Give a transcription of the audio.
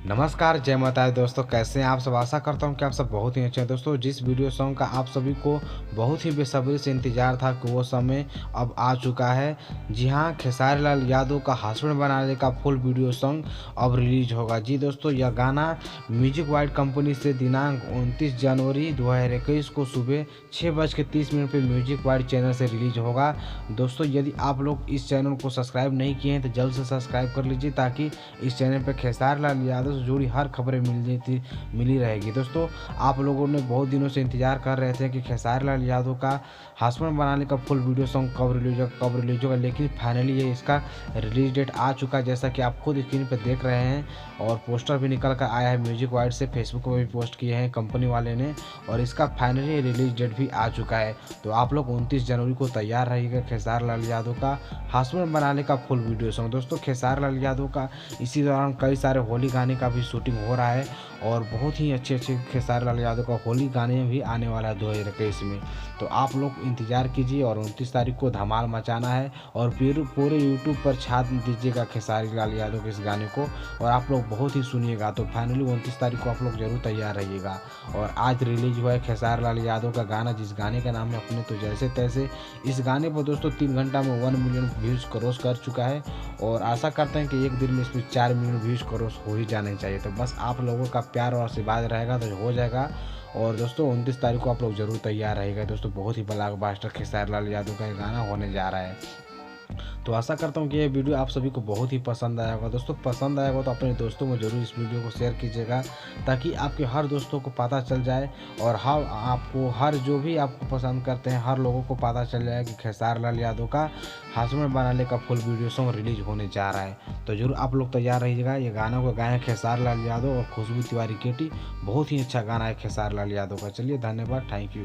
नमस्कार, जय माता दी दोस्तों। कैसे हैं आप सब? आशा करता हूं कि आप सब बहुत ही अच्छे हैं। दोस्तों, जिस वीडियो सॉन्ग का आप सभी को बहुत ही बेसब्री से इंतज़ार था कि वो समय अब आ चुका है। जी हां, खेसारी लाल यादव का हस्बैंड बनाने का फुल वीडियो सॉन्ग अब रिलीज़ होगा। जी दोस्तों, यह गाना म्यूजिक वाइड कंपनी से दिनांक 29 जनवरी 2021 को सुबह 6:30 पे म्यूजिक वाइड चैनल से रिलीज़ होगा। दोस्तों, यदि आप लोग इस चैनल को सब्सक्राइब नहीं किए हैं तो जल्द से सब्सक्राइब कर लीजिए, ताकि इस चैनल पर खेसारी लाल यादव से जुड़ी हर खबरें मिली रहेगी। दोस्तों, आप लोगों ने बहुत दिनों से इंतजार कर रहे थे कि खेसारी लाल यादव का हस्बैंड बनाने का फुल वीडियो सॉन्ग कब रिलीज होगा, लेकिन फाइनली ये इसका रिलीज डेट आ चुका है, जैसा कि आप खुद स्क्रीन पर देख रहे हैं। और पोस्टर भी निकल कर आया है म्यूजिक वाइड से, फेसबुक पर भी पोस्ट किए हैं कंपनी वाले ने, और इसका फाइनली रिलीज डेट भी आ चुका है। तो आप लोग 29 जनवरी को तैयार रहिएगा खेसारी लाल यादव का हस्बैंड बनाने का फुल वीडियो सॉन्ग। दोस्तों, खेसारी लाल यादव का इसी दौरान कई सारे होली गाने का भी शूटिंग हो रहा है, और बहुत ही अच्छे खेसारी लाल यादव का होली गाने भी आने वाला है 2021 में। तो आप लोग इंतजार कीजिए, और 29 तारीख को धमाल मचाना है, और फिर पूरे यूट्यूब पर छा दीजिएगा खेसारी लाल यादव के इस गाने को, और आप लोग बहुत ही सुनिएगा। तो फाइनली 29 तारीख को आप लोग जरूर तैयार रहिएगा। और आज रिलीज हुआ है खेसारी लाल यादव का गाना, जिस गाने का नाम है अपने तो जैसे तैसे। इस गाने पर दोस्तों 3 घंटा में 1 मिलियन व्यूज़ क्रॉस कर चुका है, और आशा करते हैं कि एक दिन में इसमें 4 मिलियन व्यूज़ क्रॉस हो ही जाने चाहिए। तो बस आप लोगों का प्यार और आशीर्वाद रहेगा तो हो जाएगा। और दोस्तों, 29 तारीख को आप लोग जरूर तैयार रहेगा। दोस्तों, बहुत ही ब्लॉकबस्टर खेसारी लाल यादव का गाना होने जा रहा है। तो आशा करता हूँ कि ये वीडियो आप सभी को बहुत ही पसंद आया होगा। दोस्तों, पसंद आया होगा तो अपने दोस्तों में ज़रूर इस वीडियो को शेयर कीजिएगा, ताकि आपके हर दोस्तों को पता चल जाए, और आपको हर जो भी आपको पसंद करते हैं हर लोगों को पता चल जाए कि खेसारी लाल यादव का हस्बैंड बनाने का फुल वीडियो सॉन्ग रिलीज होने जा रहा है। तो जरूर आप लोग तैयार रहिएगा। ये गाना को गाए हैं खेसारी लाल यादव और खुशबू तिवारी केटी। बहुत ही अच्छा गाना है खेसारी लाल यादव का। चलिए, धन्यवाद, थैंक यू।